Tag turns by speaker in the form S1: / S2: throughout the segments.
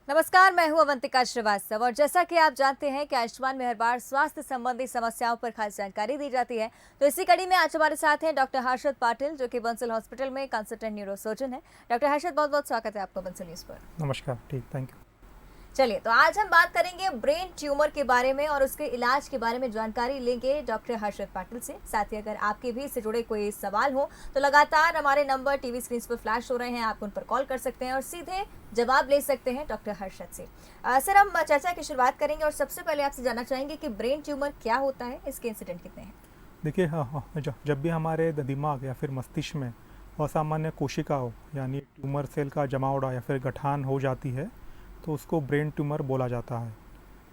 S1: नमस्कार, मैं हूं अवंतिका श्रीवास्तव और जैसा कि आप जानते हैं कि आयुष्मान में हर बार स्वास्थ्य संबंधी समस्याओं पर खास जानकारी दी जाती है। तो इसी कड़ी में आज हमारे साथ हैं डॉक्टर हर्षद पाटिल, जो कि बंसल हॉस्पिटल में कंसल्टेंट न्यूरोसर्जन है। डॉक्टर हर्षद, बहुत बहुत स्वागत है आपका बंसल न्यूज पर।
S2: नमस्कार। ठीक, थैंक यू।
S1: चलिए, तो आज हम बात करेंगे ब्रेन ट्यूमर के बारे में और उसके इलाज के बारे में जानकारी लेंगे डॉक्टर हर्षद पाटिल से। साथ ही अगर आपके भी इससे जुड़े कोई सवाल हो तो लगातार हमारे नंबर टीवी स्क्रीन पर फ्लैश हो रहे हैं, आप उन पर कॉल कर सकते हैं और सीधे जवाब ले सकते हैं डॉक्टर हर्षद से। सर, हम चर्चा की शुरुआत करेंगे और सबसे पहले आपसे जानना चाहेंगे कि ब्रेन ट्यूमर क्या होता है, इसके इंसिडेंट कितने हैं?
S2: देखिए, हाँ हाँ, जब भी हमारे दिमाग या फिर मस्तिष्क में असामान्य कोशिकाओं यानी ट्यूमर सेल का जमावड़ा या फिर गठान हो जाती है तो उसको ब्रेन ट्यूमर बोला जाता है।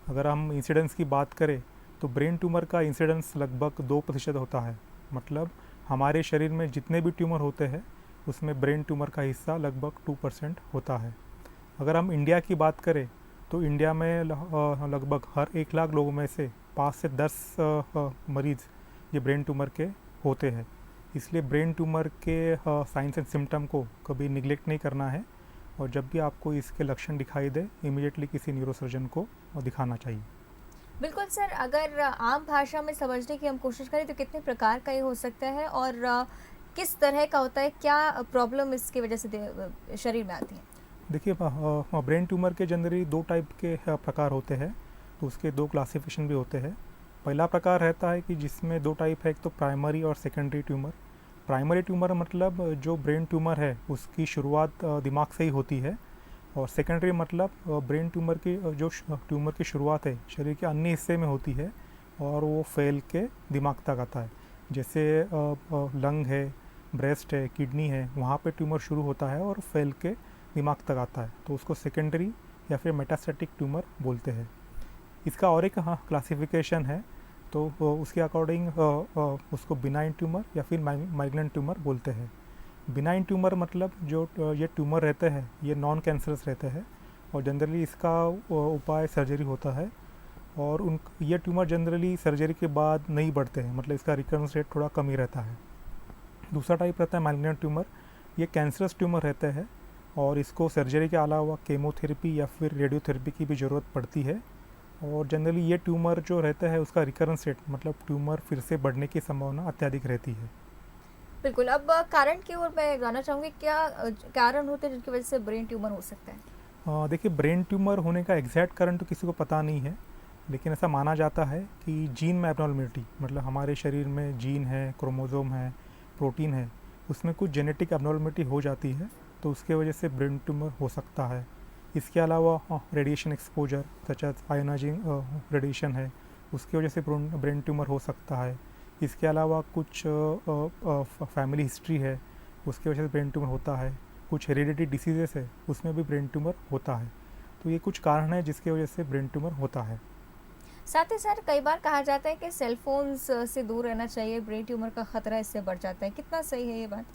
S2: अगर हम इंसिडेंस की बात करें तो ब्रेन ट्यूमर का इंसिडेंस लगभग 2% होता है। मतलब हमारे शरीर में जितने भी ट्यूमर होते हैं उसमें ब्रेन ट्यूमर का हिस्सा लगभग 2% होता है। अगर हम इंडिया की बात करें तो इंडिया में लगभग हर 1 लाख लोगों में से 5 से 10 मरीज़ ये ब्रेन ट्यूमर के होते हैं। इसलिए ब्रेन ट्यूमर के साइंस एंड सिम्टम को कभी निगलेक्ट नहीं करना है और जब भी आपको इसके लक्षण दिखाई दे इमीडिएटली किसी न्यूरोसर्जन को दिखाना चाहिए।
S1: बिल्कुल सर, अगर आम भाषा में समझने की हम कोशिश करें तो कितने प्रकार का ये हो सकता है और किस तरह का होता है, क्या प्रॉब्लम इसकी वजह से शरीर में आती है?
S2: देखिए, ब्रेन ट्यूमर के जनरली 2 टाइप के प्रकार होते हैं, तो उसके 2 क्लासिफिकेशन भी होते हैं। पहला प्रकार रहता है कि जिसमें 2 टाइप है, एक तो प्राइमरी और सेकेंडरी ट्यूमर। प्राइमरी ट्यूमर मतलब जो ब्रेन ट्यूमर है उसकी शुरुआत दिमाग से ही होती है, और सेकेंडरी मतलब ब्रेन ट्यूमर की ट्यूमर की शुरुआत है शरीर के अन्य हिस्से में होती है और वो फैल के दिमाग तक आता है। जैसे लंग है, ब्रेस्ट है, किडनी है, वहाँ पे ट्यूमर शुरू होता है और फैल के दिमाग तक आता है, तो उसको सेकेंडरी या फिर मेटास्टैटिक ट्यूमर बोलते हैं। इसका और एक क्लासिफिकेशन है, तो उसके अकॉर्डिंग उसको बिनाइन ट्यूमर या फिर माइग्रेंट ट्यूमर बोलते हैं। बिनाइन ट्यूमर मतलब जो ये ट्यूमर रहते हैं ये नॉन कैंसरस रहते हैं और जनरली इसका उपाय सर्जरी होता है, और ये ट्यूमर जनरली सर्जरी के बाद नहीं बढ़ते हैं, मतलब इसका रिकरेंस रेट थोड़ा कम ही रहता है। दूसरा टाइप रहता है माइग्रेंट ट्यूमर। ये कैंसरस ट्यूमर रहते हैं और इसको सर्जरी के अलावा केमोथेरेपी या फिर रेडियोथेरेपी की भी ज़रूरत पड़ती है, और जनरली ये ट्यूमर जो रहता है उसका रिकरेंस रेट मतलब ट्यूमर फिर से बढ़ने की संभावना अत्यधिक रहती है।
S1: बिल्कुल, अब कारण की ओर मैं जानना चाहूँगी, क्या कारण होते हैं जिनकी वजह से ब्रेन ट्यूमर हो सकता है?
S2: देखिए, ब्रेन ट्यूमर होने का एग्जैक्ट कारण तो किसी को पता नहीं है, लेकिन ऐसा माना जाता है कि जीन में एबनॉर्मलिटी, मतलब हमारे शरीर में जीन है, क्रोमोसोम है, प्रोटीन है, उसमें कुछ जेनेटिक एबनॉर्मलिटी हो जाती है, तो उसके वजह से ब्रेन ट्यूमर हो सकता है। इसके अलावा radiation exposure such as ionizing radiation है, उसकी वजह से ब्रेन ट्यूमर हो सकता है। इसके अलावा कुछ फैमिली हिस्ट्री है, उसकी वजह से ब्रेन ट्यूमर होता है। कुछ हेरिडिटी डिसीजेस है, उसमें भी ब्रेन ट्यूमर होता है। तो ये कुछ कारण है जिसकी वजह से ब्रेन ट्यूमर होता है।
S1: साथ ही सर, कई बार कहा जाता है कि सेल फोन्स से दूर रहना चाहिए, ब्रेन ट्यूमर का खतरा इससे बढ़ जाता है। कितना सही है ये बात?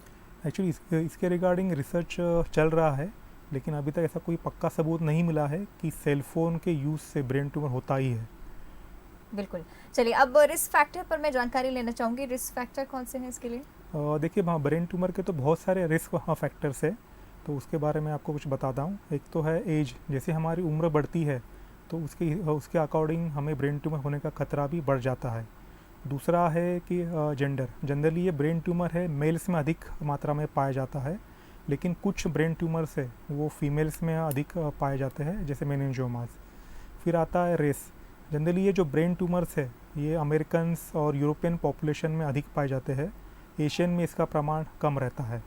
S2: एक्चुअली इसके रिगार्डिंग रिसर्च चल रहा है, लेकिन अभी तक ऐसा कोई पक्का सबूत नहीं मिला है कि सेल फोन के यूज़ से ब्रेन ट्यूमर होता ही है।
S1: बिल्कुल। चलिए, अब रिस्क फैक्टर पर मैं जानकारी लेना चाहूँगी। रिस्क फैक्टर कौन से हैं इसके लिए?
S2: देखिए, हाँ, ब्रेन ट्यूमर के तो बहुत सारे रिस्क फैक्टर्स है, तो उसके बारे में आपको कुछ बताता हूँ। एक तो है एज, जैसे हमारी उम्र बढ़ती है तो उसके अकॉर्डिंग हमें ब्रेन ट्यूमर होने का खतरा भी बढ़ जाता है। दूसरा है कि जेंडर, जनरली ये ब्रेन ट्यूमर है मेल्स में अधिक मात्रा में पाया जाता है, लेकिन कुछ ब्रेन ट्यूमर्स है वो फीमेल्स में अधिक पाए जाते हैं, जैसे मेनिंजियोमास। फिर आता है रेस। जनरली ये जो ब्रेन ट्यूमर्स है ये अमेरिकन्स और यूरोपियन पॉपुलेशन में अधिक पाए जाते हैं, एशियन में इसका प्रमाण कम रहता है।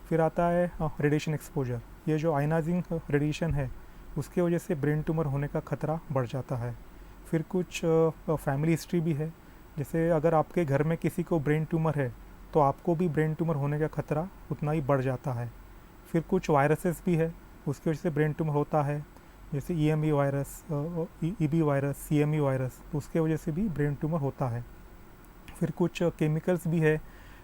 S2: फिर आता है रेडिएशन एक्सपोजर। ये जो आयनाइजिंग रेडिएशन है उसके वजह से ब्रेन ट्यूमर होने का खतरा बढ़ जाता है। फिर कुछ फैमिली हिस्ट्री भी है, जैसे अगर आपके घर में किसी को ब्रेन ट्यूमर है तो आपको भी ब्रेन ट्यूमर होने का खतरा उतना ही बढ़ जाता है। फिर कुछ वायरसेस भी है, उसकी वजह से ब्रेन ट्यूमर होता है, जैसे EME virus, EB virus, CME virus, तो उसके वजह से भी ब्रेन ट्यूमर होता है। फिर कुछ केमिकल्स भी है,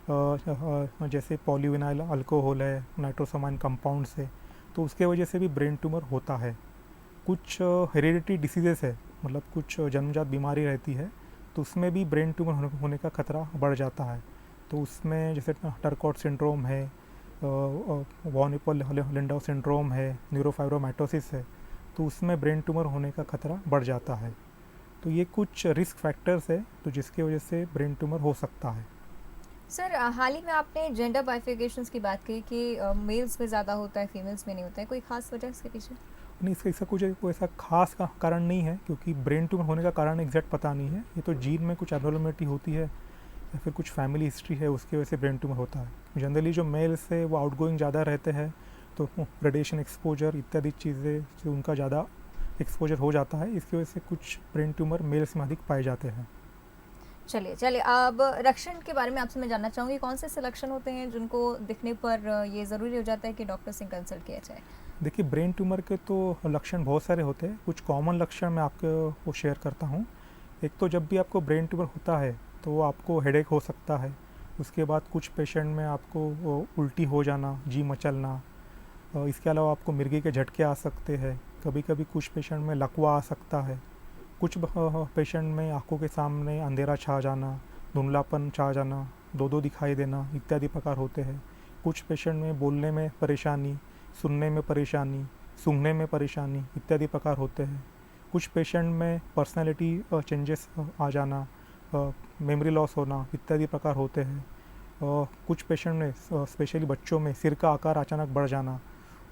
S2: जैसे पॉलीविनाइल अल्कोहल है, नाइट्रोसामाइन कंपाउंड्स है, तो उसके वजह से भी ब्रेन ट्यूमर होता है। कुछ हेरिडिटी डिसीजेस है, मतलब कुछ जन्मजात बीमारी रहती है, तो उसमें भी ब्रेन ट्यूमर होने का खतरा बढ़ जाता है। तो उसमें जैसे टर्कॉट सिंड्रोम है, वॉन एपल लिंडौ सिंड्रोम है, न्यूरोफाइब्रोमाइटोसिस है, तो उसमें ब्रेन ट्यूमर होने का खतरा बढ़ जाता है। तो ये कुछ रिस्क फैक्टर्स है तो जिसकी वजह से ब्रेन ट्यूमर हो सकता है।
S1: सर हाल ही में आपने जेंडर बाइफिकेशंस की बात की कि मेल्स में ज़्यादा होता है, फीमेल्स में नहीं होता है। कोई खास वजह इसके पीछे?
S2: नहीं, इसका ऐसा कुछ कोई ऐसा खास कारण नहीं है, क्योंकि ब्रेन ट्यूमर होने का कारण एग्जैक्ट पता नहीं है। ये तो जीन में कुछ एब्नॉर्मलिटी होती है या फिर कुछ फैमिली हिस्ट्री है, उसकी वजह से ब्रेन ट्यूमर होता है। जनरली जो मेल्स है वो आउटगोइंग ज़्यादा रहते हैं, तो रेडिएशन एक्सपोजर इत्यादि चीज़ें जो उनका ज़्यादा एक्सपोजर हो जाता है, इसकी वजह से कुछ ब्रेन ट्यूमर मेल्स में अधिक पाए जाते हैं।
S1: चलिए अब लक्षण के बारे में आपसे मैं जानना चाहूँगी, कौन से ऐसे लक्षण होते हैं जिनको दिखने पर ये ज़रूरी हो जाता है कि डॉक्टर से कंसल्ट किया जाए?
S2: देखिए, ब्रेन ट्यूमर के तो लक्षण बहुत सारे होते हैं। कुछ कॉमन लक्षण मैं आपको वो शेयर करता हूँ। एक तो जब भी आपको ब्रेन ट्यूमर होता है तो आपको हेडेक हो सकता है। उसके बाद कुछ पेशेंट में आपको उल्टी हो जाना, जी मचलना, इसके अलावा आपको मिर्गी के झटके आ सकते हैं। कभी कभी कुछ पेशेंट में लकवा आ सकता है। कुछ पेशेंट में आंखों के सामने अंधेरा छा जाना, धुंधलापन छा जाना, दो दिखाई देना इत्यादि प्रकार होते हैं। कुछ पेशेंट में बोलने में परेशानी, सुनने में परेशानी, सूंघने में परेशानी इत्यादि प्रकार होते हैं। कुछ पेशेंट में पर्सनालिटी चेंजेस आ जाना, मेमोरी लॉस होना इत्यादि प्रकार होते हैं। कुछ पेशेंट में स्पेशली बच्चों में सिर का आकार अचानक बढ़ जाना,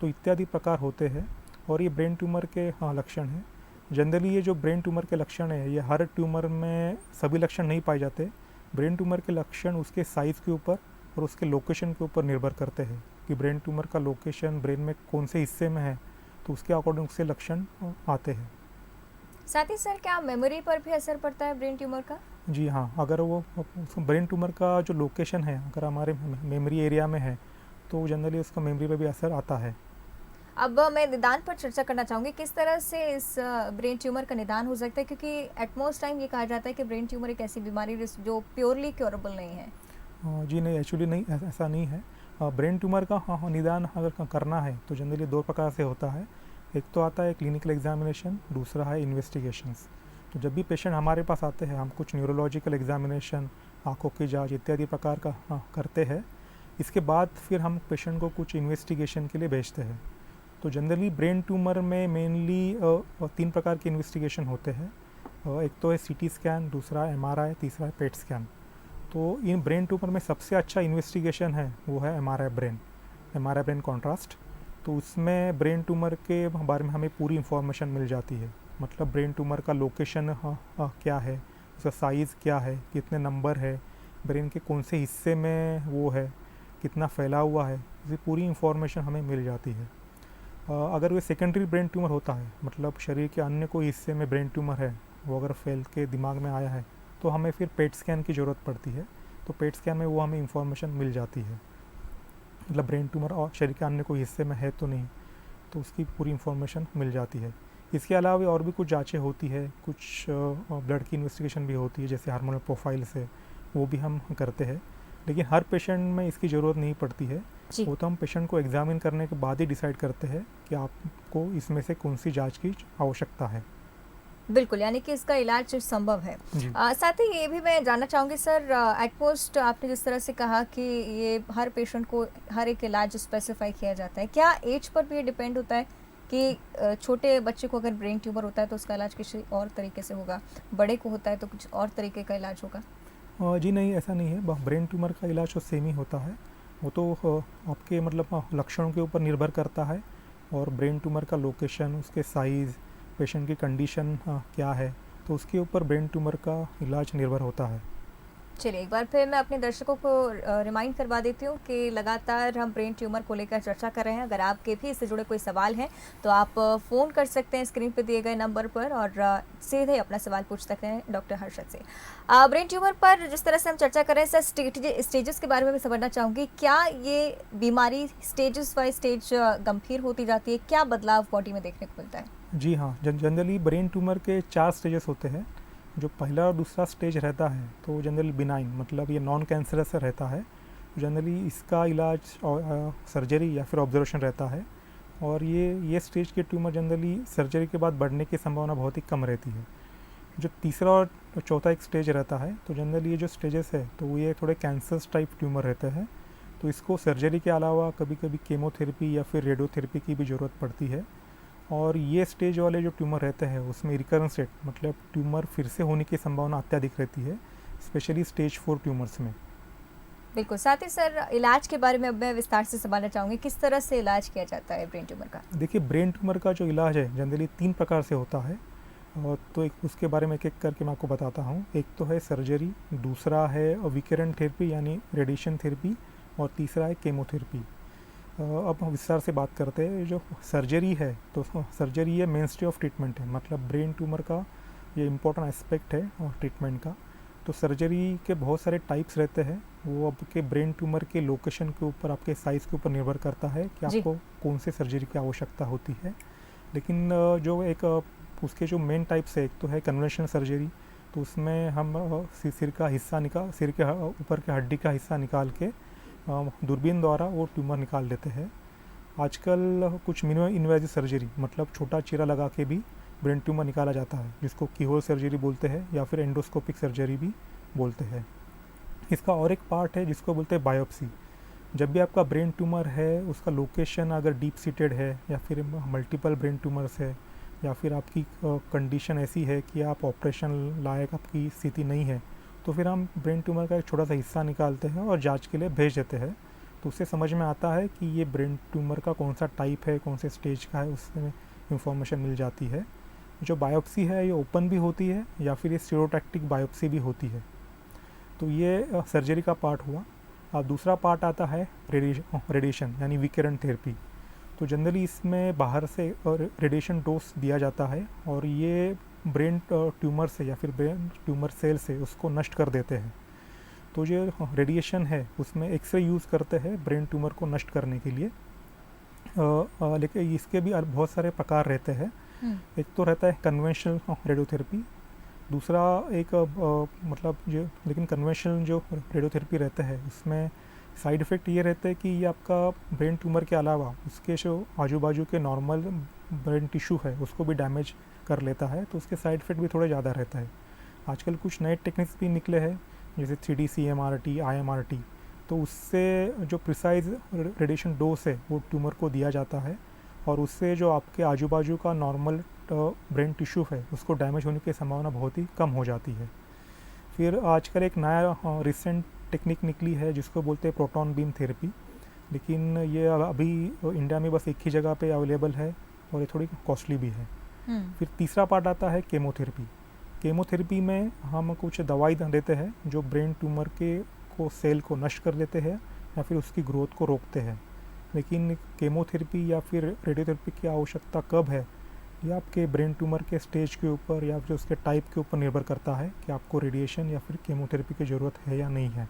S2: तो इत्यादि प्रकार होते हैं और ये ब्रेन ट्यूमर के लक्षण हैं। जनरली ये जो ब्रेन ट्यूमर के लक्षण है, ये हर ट्यूमर में सभी लक्षण नहीं पाए जाते। ब्रेन ट्यूमर के लक्षण उसके साइज़ के ऊपर और उसके लोकेशन के ऊपर निर्भर करते हैं कि ब्रेन ट्यूमर का लोकेशन ब्रेन में कौन से हिस्से में है, तो उसके अकॉर्डिंग उससे लक्षण आते हैं।
S1: साथ ही सर क्या मेमोरी पर भी असर पड़ता है ब्रेन ट्यूमर का?
S2: जी हाँ, अगर वो ब्रेन ट्यूमर का जो लोकेशन है अगर हमारे मेमोरी एरिया में है तो जनरली उसका मेमोरी पर भी असर आता है।
S1: अब मैं निदान पर चर्चा करना चाहूँगी, किस तरह से इस ब्रेन ट्यूमर का निदान हो सकता है, क्योंकि एट मोस्ट टाइम ये कहा जाता है कि ब्रेन ट्यूमर एक ऐसी बीमारी जो प्योरली क्योरेबल नहीं है।
S2: जी नहीं, एक्चुअली नहीं, ऐसा नहीं है। ब्रेन ट्यूमर का निदान अगर करना है तो जनरली दो प्रकार से होता है। एक तो आता है क्लिनिकल एग्जामिनेशन, दूसरा है इन्वेस्टिगेशंस। तो जब भी पेशेंट हमारे पास आते हैं हम कुछ न्यूरोलॉजिकल एग्जामिनेशन, आँखों की जाँच इत्यादि प्रकार का करते हैं। इसके बाद फिर हम पेशेंट को कुछ इन्वेस्टिगेशन के लिए भेजते हैं। तो जनरली ब्रेन ट्यूमर में मेनली 3 प्रकार के इन्वेस्टिगेशन होते हैं। एक तो है सीटी स्कैन, दूसरा है MRI, तीसरा है पेट स्कैन। तो इन ब्रेन ट्यूमर में सबसे अच्छा इन्वेस्टिगेशन है वो है MRI ब्रेन कॉन्ट्रास्ट। तो उसमें ब्रेन ट्यूमर के बारे में हमें पूरी इंफॉर्मेशन मिल जाती है। मतलब ब्रेन ट्यूमर का लोकेशन क्या है, उसका साइज़ क्या है, कितने नंबर है, ब्रेन के कौन से हिस्से में वो है, कितना फैला हुआ है, इसी पूरी इंफॉर्मेशन हमें मिल जाती है। अगर वे सेकेंडरी ब्रेन ट्यूमर होता है, मतलब शरीर के अन्य कोई हिस्से में ब्रेन ट्यूमर है, वो अगर फैल के दिमाग में आया है तो हमें फिर पेट स्कैन की ज़रूरत पड़ती है। तो पेट स्कैन में वो हमें इंफॉर्मेशन मिल जाती है, मतलब ब्रेन ट्यूमर और शरीर के अन्य कोई हिस्से में है तो नहीं, तो उसकी पूरी इंफॉर्मेशन मिल जाती है। इसके अलावा और भी कुछ जांचें होती है, कुछ ब्लड की इन्वेस्टिगेशन भी होती है, जैसे हार्मोनल प्रोफाइल से, वो भी हम करते हैं। लेकिन हर पेशेंट में इसकी ज़रूरत नहीं पड़ती है। वो तो हम पेशेंट को एग्जामिन करने के बाद ही डिसाइड करते हैं कि आपको इसमें से कौन सी जांच की आवश्यकता है।
S1: बिल्कुल, यानी कि इसका इलाज संभव है। साथ ही ये भी मैं जानना चाहूँगी सर, एटमोस्ट आपने जिस तरह से कहा कि ये हर पेशेंट को हर एक इलाज स्पेसिफाई किया जाता है, क्या एज पर भी ये डिपेंड होता है कि छोटे बच्चे को अगर ब्रेन ट्यूमर होता है तो उसका इलाज किसी और तरीके से होगा, बड़े को होता है तो कुछ और तरीके का इलाज होगा?
S2: जी नहीं, ऐसा नहीं है। ब्रेन ट्यूमर का इलाज तो सेम ही होता है। वो तो आपके मतलब लक्षणों के ऊपर निर्भर करता है और ब्रेन ट्यूमर का लोकेशन, उसके साइज़, पेशेंट की कंडीशन क्या है, तो उसके ऊपर ब्रेन ट्यूमर का इलाज निर्भर होता है।
S1: चलिए एक बार फिर मैं अपने दर्शकों को रिमाइंड करवा देती हूँ कि लगातार हम ब्रेन ट्यूमर को लेकर चर्चा कर रहे हैं। अगर आपके भी इससे जुड़े कोई सवाल हैं तो आप फ़ोन कर सकते हैं स्क्रीन पे दिए गए नंबर पर और सीधे अपना सवाल पूछ सकते हैं डॉक्टर हर्षद से। ब्रेन ट्यूमर पर जिस तरह से हम चर्चा कर रहे हैं सर, स्टेजेस के बारे में मैं समझना चाहूँगी, क्या ये बीमारी स्टेजेस बाय स्टेज गंभीर होती जाती है? क्या बदलाव बॉडी में देखने को मिलता है?
S2: जी हाँ, जनरली ब्रेन ट्यूमर के 4 स्टेजेस होते हैं। जो पहला और दूसरा स्टेज रहता है तो जनरली बिनाइन, मतलब ये नॉन कैंसरस रहता है। जनरली इसका इलाज सर्जरी या फिर ऑब्जर्वेशन रहता है और ये स्टेज के ट्यूमर जनरली सर्जरी के बाद बढ़ने की संभावना बहुत ही कम रहती है। जो तीसरा और चौथा एक स्टेज रहता है तो जनरली ये जो स्टेजेस है तो ये थोड़े कैंसर्स टाइप ट्यूमर रहते हैं, तो इसको सर्जरी के अलावा कभी कभी केमोथेरेपी या फिर रेडियोथेरेपी की भी ज़रूरत पड़ती है। और ये स्टेज वाले जो ट्यूमर रहते हैं उसमें रिकरेंस रेट मतलब ट्यूमर फिर से होने की संभावना अत्यधिक रहती है, स्पेशली स्टेज 4 ट्यूमर्स में।
S1: बिल्कुल, साथ ही सर इलाज के बारे में अब मैं विस्तार से समझना चाहूँगी, किस तरह से इलाज किया जाता है ब्रेन ट्यूमर का?
S2: देखिए, ब्रेन ट्यूमर का जो इलाज है जनरली 3 प्रकार से होता है, और तो एक उसके बारे में एक-एक करके मैं आपको बताता हूँ। एक तो है सर्जरी, दूसरा है विकिरण थेरेपी यानी रेडिएशन थेरेपी, और तीसरा है केमोथेरेपी। अब हम विस्तार से बात करते हैं। जो सर्जरी है तो सर्जरी ये मेनस्टे ऑफ ट्रीटमेंट है, मतलब ब्रेन ट्यूमर का ये इम्पोर्टेंट एस्पेक्ट है और ट्रीटमेंट का। तो सर्जरी के बहुत सारे टाइप्स रहते हैं, वो आपके ब्रेन ट्यूमर के लोकेशन के ऊपर, आपके साइज़ के ऊपर निर्भर करता है कि
S1: जी।
S2: आपको कौन से सर्जरी की आवश्यकता होती है। लेकिन जो एक उसके जो मेन टाइप्स है, एक तो है कन्वेंशनल सर्जरी, तो उसमें हम सिर का हिस्सा सिर के ऊपर के हड्डी का हिस्सा निकाल के दूरबीन द्वारा वो ट्यूमर निकाल लेते हैं। आजकल कुछ मिनिमम इन्वेजिव सर्जरी मतलब छोटा चीरा लगा के भी ब्रेन ट्यूमर निकाला जाता है, जिसको कीहोल सर्जरी बोलते हैं या फिर एंडोस्कोपिक सर्जरी भी बोलते हैं। इसका और एक पार्ट है जिसको बोलते हैं बायोप्सी। जब भी आपका ब्रेन ट्यूमर है, उसका लोकेशन अगर डीप सीटेड है या फिर मल्टीपल ब्रेन ट्यूमर्स है, या फिर आपकी कंडीशन ऐसी है कि आप ऑपरेशन लायक आपकी स्थिति नहीं है, तो फिर हम ब्रेन ट्यूमर का एक छोटा सा हिस्सा निकालते हैं और जांच के लिए भेज देते हैं। तो उससे समझ में आता है कि ये ब्रेन ट्यूमर का कौन सा टाइप है, कौन से स्टेज का है, उसमें इंफॉर्मेशन मिल जाती है। जो बायोप्सी है ये ओपन भी होती है या फिर ये स्टीरोटैक्टिक बायोप्सी भी होती है। तो ये सर्जरी का पार्ट हुआ। अब दूसरा पार्ट आता है रेडिएशन यानी विकिरण थेरेपी। तो जनरली इसमें बाहर से रेडिएशन डोज दिया जाता है और ये ब्रेन ट्यूमर से या फिर ब्रेन ट्यूमर सेल से उसको नष्ट कर देते हैं। तो जो रेडिएशन है उसमें एक्सरे यूज़ करते हैं ब्रेन ट्यूमर को नष्ट करने के लिए। लेकिन इसके भी बहुत सारे प्रकार रहते हैं। एक तो रहता है कन्वेंशनल रेडियोथेरेपी, दूसरा एक मतलब जो लेकिन कन्वेंशनल जो रेडियोथेरेपी रहता है उसमें साइड इफ़ेक्ट ये रहता है कि ये आपका ब्रेन ट्यूमर के अलावा उसके जो आजू बाजू के नॉर्मल ब्रेन टिश्यू है उसको भी डैमेज कर लेता है, तो उसके साइड इफ़ेक्ट भी थोड़े ज़्यादा रहता है। आजकल कुछ नए टेक्निक्स भी निकले हैं जैसे 3D CMRT, IMRT, तो उससे जो प्रिसाइज रेडिएशन डोज है वो ट्यूमर को दिया जाता है और उससे जो आपके आजू बाजू का नॉर्मल ब्रेन टिश्यू है उसको डैमेज होने की संभावना बहुत ही कम हो जाती है। फिर आजकल एक नया रिसेंट टेक्निक निकली है जिसको बोलते हैं प्रोटॉन बीम थेरेपी, लेकिन ये अभी इंडिया में बस एक ही जगह पे अवेलेबल है और ये थोड़ी कॉस्टली भी है। फिर तीसरा पार्ट आता है केमोथेरेपी। केमोथेरेपी में हम कुछ दवाई देते हैं जो ब्रेन ट्यूमर के सेल को नष्ट कर देते हैं या फिर उसकी ग्रोथ को रोकते हैं। लेकिन केमोथेरेपी या फिर रेडियोथेरेपी की आवश्यकता कब है, ये आपके ब्रेन ट्यूमर के स्टेज के ऊपर या फिर उसके टाइप के ऊपर निर्भर करता है कि आपको रेडिएशन या फिर केमोथेरेपी की ज़रूरत है या नहीं है।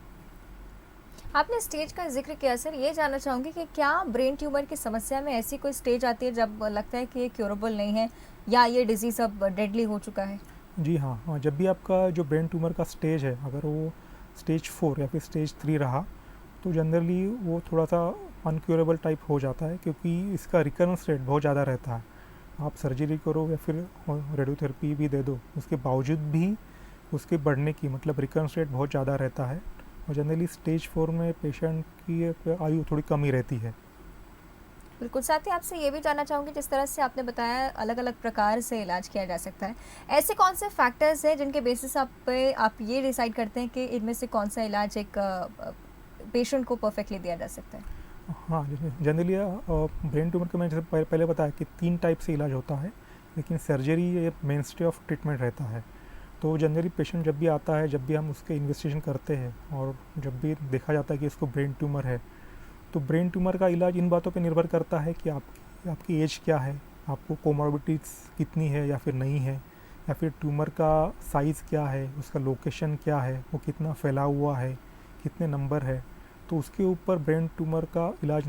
S1: आपने स्टेज का जिक्र किया सर, ये जानना चाहूँगी कि क्या ब्रेन ट्यूमर की समस्या में ऐसी कोई स्टेज आती है जब लगता है कि ये क्योरेबल नहीं है या ये डिजीज़ अब डेडली हो चुका है?
S2: जी हाँ, जब भी आपका जो ब्रेन ट्यूमर का स्टेज है अगर वो स्टेज 4 या फिर स्टेज 3 रहा तो जनरली वो थोड़ा सा अनक्योरेबल टाइप हो जाता है, क्योंकि इसका रिकरेंस रेट बहुत ज़्यादा रहता है। आप सर्जरी करो या फिर रेडियोथेरेपी भी दे दो, उसके बावजूद भी उसके बढ़ने की मतलब रिकरेंस रेट बहुत ज़्यादा रहता है और जनरली स्टेज 4 में पेशेंट की आयु थोड़ी कम ही रहती है।
S1: बिल्कुल, साथ ही आपसे ये भी जानना चाहूँगी, जिस तरह से आपने बताया अलग अलग प्रकार से इलाज किया जा सकता है, ऐसे कौन से फैक्टर्स हैं जिनके बेसिस आप ये डिसाइड करते हैं कि इनमें से कौन सा इलाज एक पेशेंट को परफेक्टली दिया जा सकता है?
S2: हाँ, जनरली ब्रेन ट्यूमर का मैंने जैसे पहले बताया कि 3 टाइप से इलाज होता है, लेकिन सर्जरी ये मेनस्टे ऑफ ट्रीटमेंट रहता है। तो जनरली पेशेंट जब भी आता है, जब भी हम उसके इन्वेस्टिगेशन करते हैं और जब भी देखा जाता है कि इसको ब्रेन ट्यूमर है, तो ब्रेन ट्यूमर का इलाज इन बातों पे निर्भर करता है कि आपकी एज क्या है, आपको कोमॉर्बिडिटीज़ कितनी है या फिर नहीं है, या फिर ट्यूमर का साइज़ क्या है, उसका लोकेशन क्या है, वो कितना फैला हुआ है, कितने नंबर है, तो उसके ऊपर ब्रेन ट्यूमर का इलाज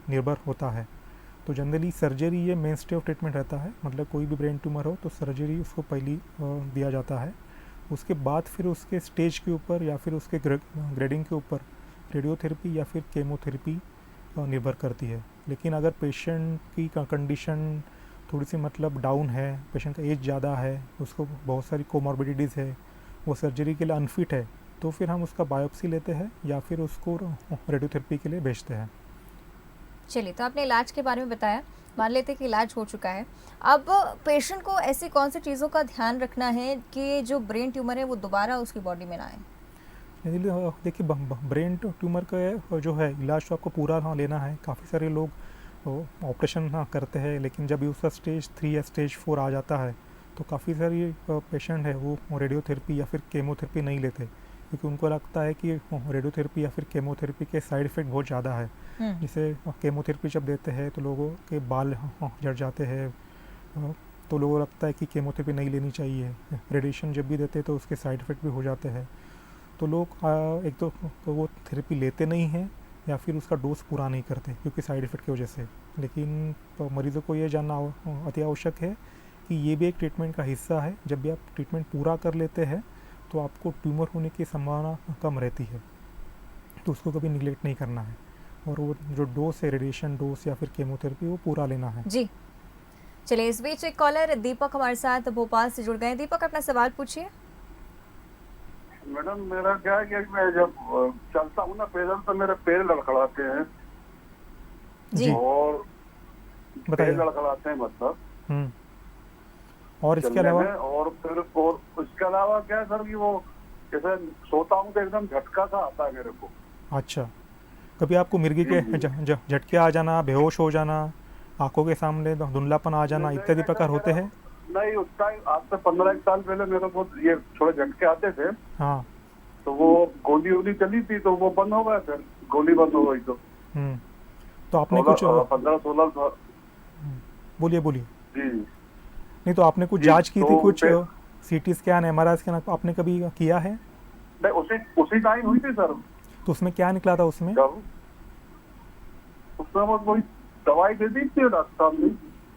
S2: निर्भर होता है। तो जनरली सर्जरी ये मेनस्टे ऑफ ट्रीटमेंट रहता है, मतलब कोई भी ब्रेन ट्यूमर हो तो सर्जरी उसको पहली दिया जाता है। उसके बाद फिर उसके स्टेज के ऊपर या फिर उसके ग्रेडिंग के ऊपर रेडियोथेरेपी या फिर केमोथेरेपी निर्भर करती है। लेकिन अगर पेशेंट की कंडीशन थोड़ी सी मतलब डाउन है, पेशेंट का एज ज़्यादा है, उसको बहुत सारी कोमॉर्बिडिटीज़ है, वो सर्जरी के लिए अनफिट है, तो फिर हम उसका बायोप्सी लेते हैं या फिर उसको रेडियोथेरेपी के लिए भेजते हैं।
S1: चलिए, तो आपने इलाज के बारे में बताया, मान लेते हैं कि इलाज हो चुका है। अब पेशेंट को ऐसी कौन सी चीज़ों का ध्यान रखना है कि जो ब्रेन ट्यूमर है वो दोबारा उसकी बॉडी में ना आए?
S2: देखिए ब्रेन ट्यूमर का जो है इलाज तो आपको पूरा लेना है। काफ़ी सारे लोग ऑपरेशन करते हैं, लेकिन जब उसका स्टेज 3 या स्टेज 4 आ जाता है तो काफ़ी सारी पेशेंट है वो रेडियोथेरेपी या फिर केमोथेरेपी नहीं लेते, क्योंकि उनको लगता है कि रेडियोथेरेपी या फिर केमोथेरेपी के साइड इफ़ेक्ट बहुत ज़्यादा है। जैसे केमोथेरेपी जब देते हैं तो लोगों के बाल झड़ जाते हैं, तो लोगों को लगता है कि केमोथेरेपी नहीं लेनी चाहिए। रेडिएशन जब भी देते हैं तो उसके साइड इफ़ेक्ट भी हो जाते हैं। तो लोग एक तो वो थेरेपी लेते नहीं हैं या फिर उसका डोज पूरा नहीं करते क्योंकि साइड इफ़ेक्ट की वजह से। लेकिन मरीज़ों को ये जानना अति आवश्यक है कि ये भी एक ट्रीटमेंट का हिस्सा है। जब भी आप ट्रीटमेंट पूरा कर लेते हैं तो आपको ट्यूमर होने की संभावना कम रहती है, तो उसको कभी निगलेक्ट नहीं करना है। और वो जो डोज है, रेडिएशन डोज या फिर केमोथेरेपी, वो पूरा लेना है।
S1: जी। चलिए, इस बीच एक कॉलर दीपक हमारे साथ भोपाल से जुड़ गए हैं। दीपक, अपना सवाल पूछिए।
S3: मैडम मेरा क्या है कि मैं जब चलता हूँ ना पैदल तो मेरे पैर लड़खड़ाते हैं
S1: जी।
S3: और पैर
S2: बताइए।
S3: लड़खड़ाते हैं मतलब
S2: और इसके
S3: चलने
S2: अलावा
S3: में। और फिर और इसके अलावा क्या है सर कि वो जैसे सोता हूँ तो एकदम झटका सा आता है मेरे को।
S2: अच्छा, कभी आपको मिर्गी के झटके आ जाना, बेहोश हो जाना, आंखों के सामने धुंधलापन आ जाना, इत्यादि प्रकार होते हैं?
S3: नहीं, उस टाइम आज से 15 साल पहले मेरे को ये थोड़े झटके आते थे,
S2: हाँ।
S3: तो वो गोली वोली चली थी तो वो बंद हो गया, फिर गोली बंद हो गई।
S2: तो आपने कुछ
S3: 15-16
S2: बोलिए बोलिए।
S3: जी
S2: नहीं, तो आपने कुछ
S3: जी,
S2: जांच की थी,
S3: तो
S2: कुछ
S3: फिर-
S2: सीटी स्कैन, एमआरआई स्कैन आपने कभी किया है?
S3: नहीं, उसी टाइम हुई थी सर।
S2: तो उसमें क्या निकला था उसमें?
S3: जब उसमें वो कोई दवाई दे दी थी डॉक्टर साहब ने।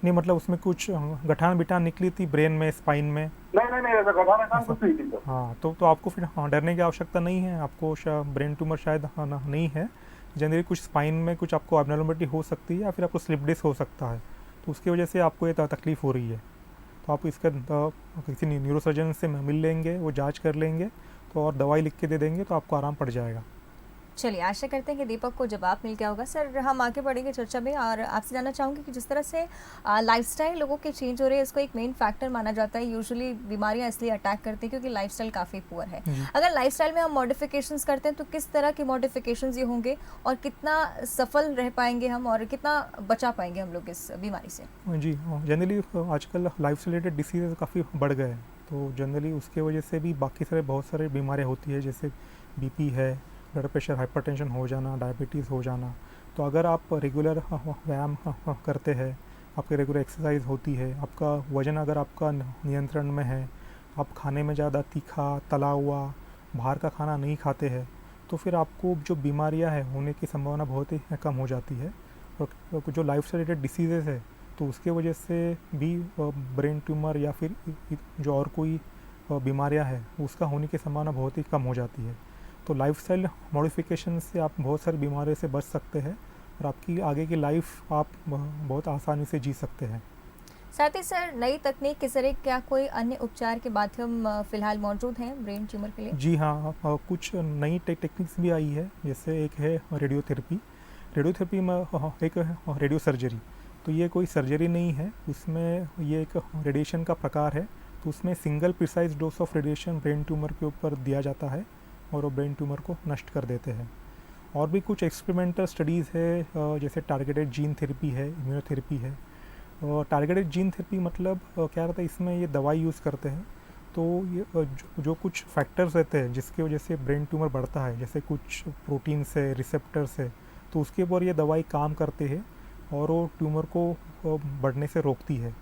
S2: नहीं, मतलब उसमें कुछ गठान बिठान निकली थी ब्रेन में, स्पाइन में?
S3: नहीं ऐसा घटाने का कुछ नहीं थी सर।
S2: हाँ, तो आपको फिर डरने की आवश्यकता नहीं है। आपको ब्रेन ट्यूमर शायद नहीं है। जनरली कुछ स्पाइन में कुछ आपको एब्नॉर्मलिटी हो सकती है या फिर आपको स्लिप डिस्क हो सकता है, तो उसकी वजह से आपको ये तकलीफ़ हो रही है। तो आप इसका किसी न्यूरोसर्जन से मिल लेंगे, वो जांच कर लेंगे तो और दवाई लिख के दे देंगे तो आपको आराम पड़ जाएगा।
S1: चलिए, आशा करते हैं कि दीपक को जवाब मिल गया होगा। सर, हम आगे बढ़ेंगे चर्चा में और आपसे जानना चाहूँगी कि जिस तरह से लाइफस्टाइल लोगों के चेंज हो रहे हैं, इसको एक मेन फैक्टर माना जाता है। यूजुअली बीमारियां इसलिए अटैक करती हैं क्योंकि लाइफस्टाइल काफ़ी पुअर है। अगर लाइफस्टाइल में हम मॉडिफिकेशंस करते हैं तो किस तरह के मॉडिफिकेशंस ये होंगे और कितना सफल रह पाएंगे हम और कितना बचा पाएंगे हम लोग इस बीमारी से?
S2: जी, जनरली आजकल लाइफ से रिलेटेड डिसीज़ काफ़ी बढ़ गए हैं, तो जनरली उसके वजह से भी बाकी सारे बहुत सारे बीमारियाँ होती है, जैसे बीपी है, ब्लड प्रेशर, हाइपरटेंशन हो जाना, डायबिटीज़ हो जाना। तो अगर आप रेगुलर व्यायाम करते हैं, आपकी रेगुलर एक्सरसाइज होती है, आपका वज़न अगर आपका नियंत्रण में है, आप खाने में ज़्यादा तीखा, तला हुआ, बाहर का खाना नहीं खाते हैं, तो फिर आपको जो बीमारियां हैं होने की संभावना बहुत ही कम हो जाती है। और जो लाइफ से रिलेटेड डिसीज़ेज़ है तो उसके वजह से भी ब्रेन ट्यूमर या फिर जो और कोई बीमारियां हैं उसका होने की संभावना बहुत ही कम हो जाती है। तो लाइफस्टाइल मॉडिफिकेशन से आप बहुत सारी बीमारियों से बच सकते हैं और आपकी आगे की लाइफ आप बहुत आसानी से जी सकते हैं।
S1: साथ ही सर, नई तकनीक के जरिए क्या कोई अन्य उपचार के माध्यम फिलहाल मौजूद हैं ब्रेन ट्यूमर के लिए?
S2: जी हाँ, कुछ नई टेक्निक्स भी आई है। जैसे एक है रेडियोथेरेपी में एक रेडियो सर्जरी। तो ये कोई सर्जरी नहीं है, उसमें ये एक रेडिएशन का प्रकार है। तो उसमें single precise dose of radiation brain tumour के ऊपर दिया जाता है और वो ब्रेन ट्यूमर को नष्ट कर देते हैं। और भी कुछ एक्सपेरिमेंटल स्टडीज़ है, जैसे टारगेटेड जीन थेरेपी है, इम्यूनोथेरेपी है। टारगेटेड जीन थेरेपी मतलब क्या रहता है, इसमें ये दवाई यूज़ करते हैं। तो ये जो कुछ फैक्टर्स रहते हैं जिसकी वजह से ब्रेन ट्यूमर बढ़ता है, जैसे कुछ प्रोटीन से, रिसेप्टर से, तो उसके ऊपर ये दवाई काम करते हैं और वो ट्यूमर को बढ़ने से रोकती है।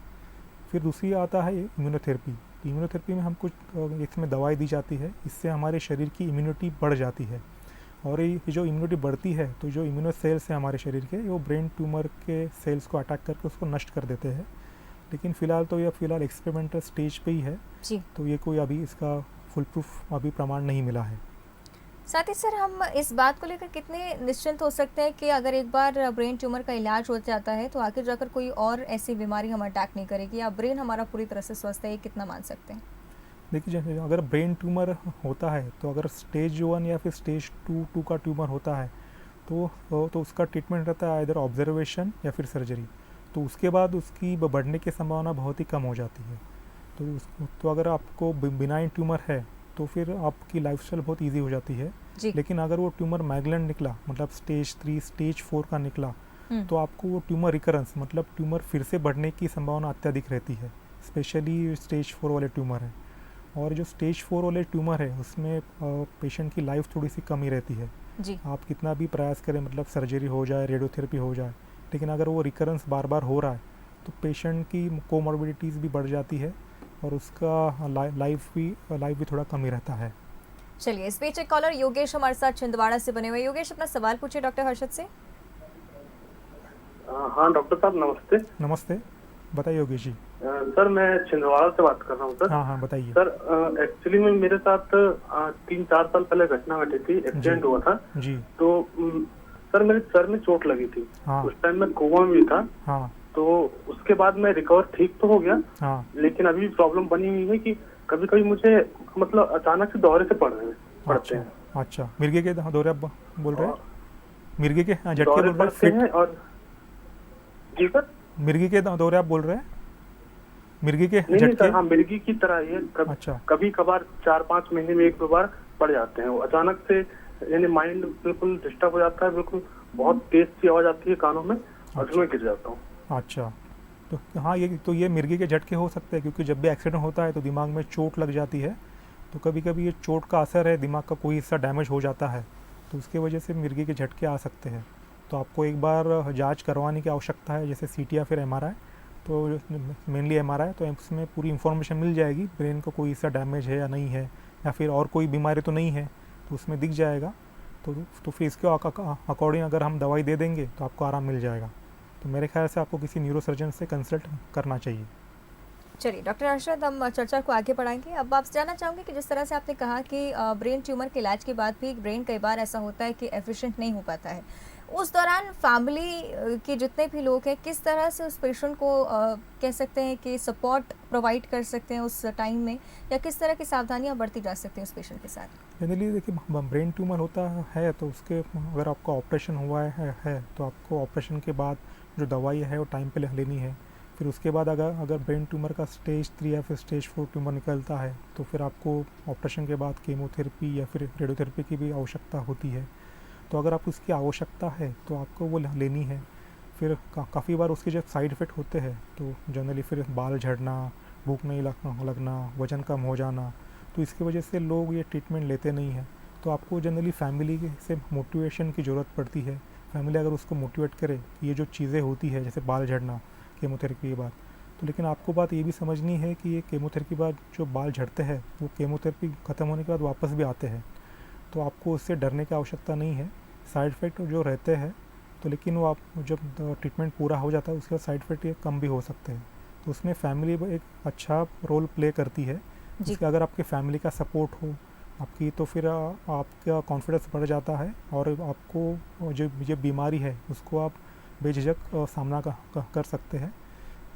S2: फिर दूसरी आता है इम्यूनोथेरेपी। इम्यूनोथेरेपी में हम कुछ इसमें दवाई दी जाती है, इससे हमारे शरीर की इम्यूनिटी बढ़ जाती है। और ये जो इम्यूनिटी बढ़ती है तो जो इम्यूनो सेल्स हैं हमारे शरीर के, वो ब्रेन ट्यूमर के सेल्स को अटैक करके उसको नष्ट कर देते हैं। लेकिन फ़िलहाल तो ये एक्सपेरिमेंटल स्टेज पे ही है
S1: जी।
S2: तो ये कोई अभी इसका फुल प्रूफ अभी प्रमाण नहीं मिला है।
S1: साथ ही सर, हम इस बात को लेकर कितने निश्चिंत हो सकते हैं कि अगर एक बार ब्रेन ट्यूमर का इलाज हो जाता है तो आगे जाकर कोई और ऐसी बीमारी हम अटैक नहीं करेगी या ब्रेन हमारा पूरी तरह से स्वस्थ है, ये कितना मान सकते हैं?
S2: देखिए, अगर ब्रेन ट्यूमर होता है तो अगर स्टेज 1 या फिर स्टेज 2 का ट्यूमर होता है तो उसका ट्रीटमेंट रहता है इधर ऑब्जर्वेशन या फिर सर्जरी। तो उसके बाद उसकी बढ़ने की संभावना बहुत ही कम हो जाती है। तो अगर आपको बिनाइन ट्यूमर है तो फिर आपकी लाइफस्टाइल बहुत इजी हो जाती है।
S1: जी।
S2: लेकिन अगर वो ट्यूमर मैग्लेंड निकला, मतलब स्टेज 3 स्टेज 4 का निकला, तो आपको वो ट्यूमर रिकरेंस, मतलब ट्यूमर फिर से बढ़ने की संभावना अत्यधिक रहती है। स्पेशली स्टेज 4 वाले ट्यूमर हैं। और जो स्टेज 4 वाले ट्यूमर है उसमें पेशेंट की लाइफ थोड़ी सी कम ही रहती है।
S1: जी।
S2: आप कितना भी प्रयास करें, मतलब सर्जरी हो जाए, रेडियोथेरेपी हो जाए, लेकिन अगर वो रिकरेंस बार बार हो रहा है तो पेशेंट की कोमॉर्बिडिटीज़ भी बढ़ जाती है और उसका लाइफ भी थोड़ा कम ही रहता है।
S1: चलिए, इस बीच एक कॉलर योगेश हमारे साथ छिंदवाड़ा से बने हुए। योगेश, अपना सवाल पूछिए डॉक्टर हर्षद से।
S4: हाँ डॉक्टर साहब नमस्ते।
S2: नमस्ते, बताइए योगेश जी।
S4: सर मैं छिंदवाड़ा से बात कर रहा हूँ सर।
S2: हाँ बताइए।
S4: सर एक्चुअली में मेरे साथ 3-4 साल पहले घटना घटी थी, एक्सीडेंट हुआ था
S2: जी।
S4: तो सर मेरे सर में चोट लगी थी।
S2: हाँ।
S4: उस टाइम मैं कोमा में भी था।
S2: हाँ।
S4: तो उसके बाद मैं रिकवर ठीक तो हो गया।
S2: हाँ।
S4: लेकिन अभी प्रॉब्लम बनी हुई है कि कभी कभी मुझे मतलब अचानक से दौरे से पड़ते हैं।
S2: अच्छा, मिर्गे के दौरे आप बोल रहे हैं? मिर्गे के झटके
S4: दौरे
S2: बोल रहे
S4: पड़ते
S2: हैं?
S4: हैं और जी सर।
S2: मिर्गी के दौरे आप बोल रहे हैं? मिर्गी के
S4: नहीं
S2: झटके?
S4: सर, हाँ मिर्गी की तरह ही है।
S2: अच्छा।
S4: कभी कभार 4-5 महीने में एक दो बार पड़ जाते हैं। वो अचानक से यानी माइंड बिल्कुल डिस्टर्ब हो जाता है, बिल्कुल बहुत तेज सी आवाज आती है कानों में और उसमें गिर जाता हूँ।
S2: अच्छा, तो हाँ, ये मिर्गी के झटके हो सकते हैं, क्योंकि जब भी एक्सीडेंट होता है तो दिमाग में चोट लग जाती है। तो कभी कभी ये चोट का असर है, दिमाग का कोई हिस्सा डैमेज हो जाता है, तो उसके वजह से मिर्गी के झटके आ सकते हैं। तो आपको एक बार जांच करवाने की आवश्यकता है, जैसे सीटी या फिर एमआरआई। तो मेनली एमआरआई, तो उसमें पूरी इन्फॉर्मेशन मिल जाएगी, ब्रेन का कोई हिस्सा डैमेज है या नहीं है, या फिर और कोई बीमारी तो नहीं है, तो उसमें दिख जाएगा। तो फिर इसके अकॉर्डिंग अगर हम दवाई दे देंगे तो आपको आराम मिल जाएगा। तो मेरे ख्याल से आपको किसी न्यूरोसर्जन से कंसल्ट करना चाहिए।
S1: चलिए डॉक्टर हर्षद, हम चर्चा को आगे बढ़ाएंगे। अब आपसे जानना चाहूँगी कि जिस तरह से आपने कहा कि ब्रेन ट्यूमर के इलाज के बाद भी ब्रेन कई बार ऐसा होता है कि एफिशिएंट नहीं हो पाता है, उस दौरान फैमिली के जितने भी लोग हैं किस तरह से उस पेशेंट को कह सकते हैं कि सपोर्ट प्रोवाइड कर सकते हैं उस टाइम में, या किस तरह की सावधानियां बरती जा सकती हैं उस पेशेंट के साथ?
S2: जनरली देखिए, ब्रेन ट्यूमर होता है तो उसके अगर आपका ऑपरेशन हुआ है तो आपको ऑपरेशन के बाद जो दवाई है वो टाइम पे लेनी है। फिर उसके बाद अगर ब्रेन ट्यूमर का स्टेज 3 या फिर स्टेज 4 ट्यूमर निकलता है तो फिर आपको ऑपरेशन के बाद कीमोथेरेपी या फिर रेडियोथेरेपी की भी आवश्यकता होती है। तो अगर आप उसकी आवश्यकता है तो आपको वो लेनी है। फिर काफ़ी बार उसके जब साइड इफ़ेक्ट होते हैं तो जनरली फिर बाल झड़ना, भूख नहीं लगना, वज़न कम हो जाना, तो इसकी वजह से लोग ये ट्रीटमेंट लेते नहीं हैं। तो आपको जनरली फैमिली से मोटिवेशन की ज़रूरत पड़ती है। फैमिली अगर उसको मोटिवेट करे कि ये जो चीज़ें होती है जैसे बाल झड़ना कीमोथेरेपी के बाद, तो लेकिन आपको बात ये भी समझनी है कि ये कीमोथेरेपी के बाद जो बाल झड़ते हैं वो कीमोथेरेपी ख़त्म होने के बाद वापस भी आते हैं। तो आपको उससे डरने की आवश्यकता नहीं है। साइड इफ़ेक्ट जो रहते हैं तो लेकिन वो आप जब ट्रीटमेंट पूरा हो जाता है उसके बाद साइड इफ़ेक्ट ये कम भी हो सकते हैं। तो उसमें फैमिली एक अच्छा रोल प्ले करती है। उसके अगर आपके फैमिली का सपोर्ट हो आपकी, तो फिर आपका कॉन्फिडेंस बढ़ जाता है और आपको जो बीमारी है उसको आप बेझिझक सामना कर सकते हैं।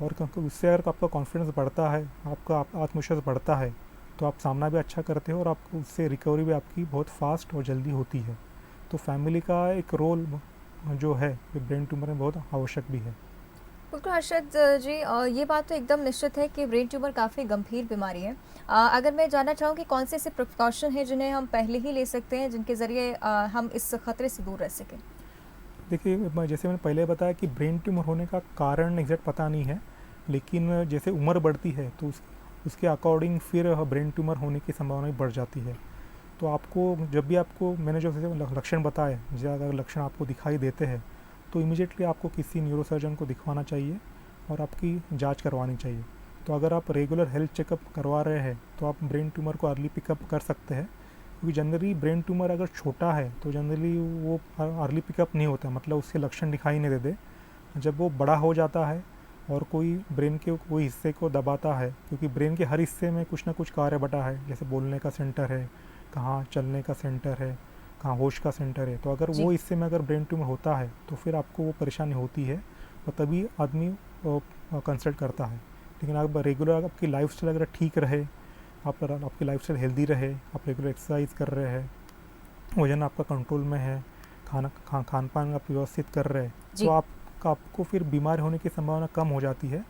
S2: और उससे अगर आपका कॉन्फिडेंस बढ़ता है, आपका आत्मविश्वास बढ़ता है, तो आप सामना भी अच्छा करते हो और आपको उससे रिकवरी भी आपकी बहुत फास्ट और जल्दी होती है। तो फैमिली का एक रोल जो है ब्रेन ट्यूमर में बहुत आवश्यक भी है।
S1: डॉक्टर हर्षद जी, ये बात तो एकदम निश्चित है कि ब्रेन ट्यूमर काफ़ी गंभीर बीमारी है। अगर मैं जानना चाहूँ कि कौन से ऐसे प्रिकॉशन हैं जिन्हें हम पहले ही ले सकते हैं जिनके ज़रिए हम इस खतरे से दूर रह सकें?
S2: देखिए, जैसे मैंने पहले बताया कि ब्रेन ट्यूमर होने का कारण एग्जैक्ट पता नहीं है, लेकिन जैसे उम्र बढ़ती है तो उसके अकॉर्डिंग फिर ब्रेन ट्यूमर होने की संभावना भी बढ़ जाती है। तो आपको जब भी मैंने जो लक्षण बताए, अगर लक्षण आपको दिखाई देते हैं तो इमीडिएटली आपको किसी न्यूरोसर्जन को दिखवाना चाहिए और आपकी जांच करवानी चाहिए। तो अगर आप रेगुलर हेल्थ चेकअप करवा रहे हैं तो आप ब्रेन ट्यूमर को अर्ली पिकअप कर सकते हैं, क्योंकि जनरली ब्रेन ट्यूमर अगर छोटा है तो जनरली वो अर्ली पिकअप नहीं होता, मतलब उसके लक्षण दिखाई नहीं देते। जब वो बड़ा हो जाता है और कोई ब्रेन के कोई हिस्से को दबाता है, क्योंकि ब्रेन के हर हिस्से में कुछ ना कुछ कार्य बटा है, जैसे बोलने का सेंटर है, कहाँ चलने का सेंटर है, कहाँ होश का सेंटर है। तो अगर वो हिस्से में अगर ब्रेन ट्यूमर होता है तो फिर आपको वो परेशानी होती है और तभी आदमी कंसल्ट करता है। लेकिन आप रेगुलर आपकी लाइफस्टाइल अगर ठीक रहे, आपकी लाइफस्टाइल हेल्दी रहे, आप रेगुलर एक्सरसाइज कर रहे हैं, वजन आपका कंट्रोल में है, खान पान आप व्यवस्थित कर रहे हैं
S1: जी।
S2: तो आपको फिर बीमार होने की संभावना कम हो जाती है।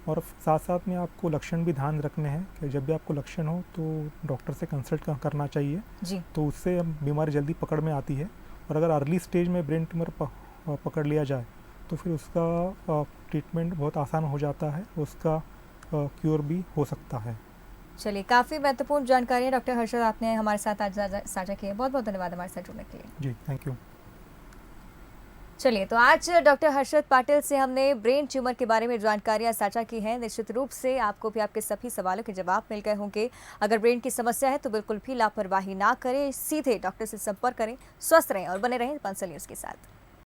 S2: और साथ साथ में आपको लक्षण भी ध्यान रखने हैं कि जब भी आपको लक्षण हो तो डॉक्टर से कंसल्ट करना चाहिए,
S1: जी।
S2: तो उससे बीमारी जल्दी पकड़ में आती है। और अगर अर्ली स्टेज में ब्रेन ट्यूमर पकड़ लिया जाए तो फिर उसका ट्रीटमेंट बहुत आसान हो जाता है, उसका क्योर भी हो सकता है।
S1: चलिए, काफ़ी महत्वपूर्ण जानकारी डॉक्टर हर्षद आपने हमारे साथ आज साझा की है। बहुत बहुत धन्यवाद हमारे साथ जुड़ने के लिए।
S2: जी, थैंक यू।
S1: चलिए, तो आज डॉक्टर हर्षद पाटिल से हमने ब्रेन ट्यूमर के बारे में जानकारियां साझा की हैं। निश्चित रूप से आपको भी आपके सभी सवालों के जवाब मिल गए होंगे। अगर ब्रेन की समस्या है तो बिल्कुल भी लापरवाही ना करें, सीधे डॉक्टर से संपर्क करें। स्वस्थ रहें और बने रहें पंसल न्यूज़ के साथ।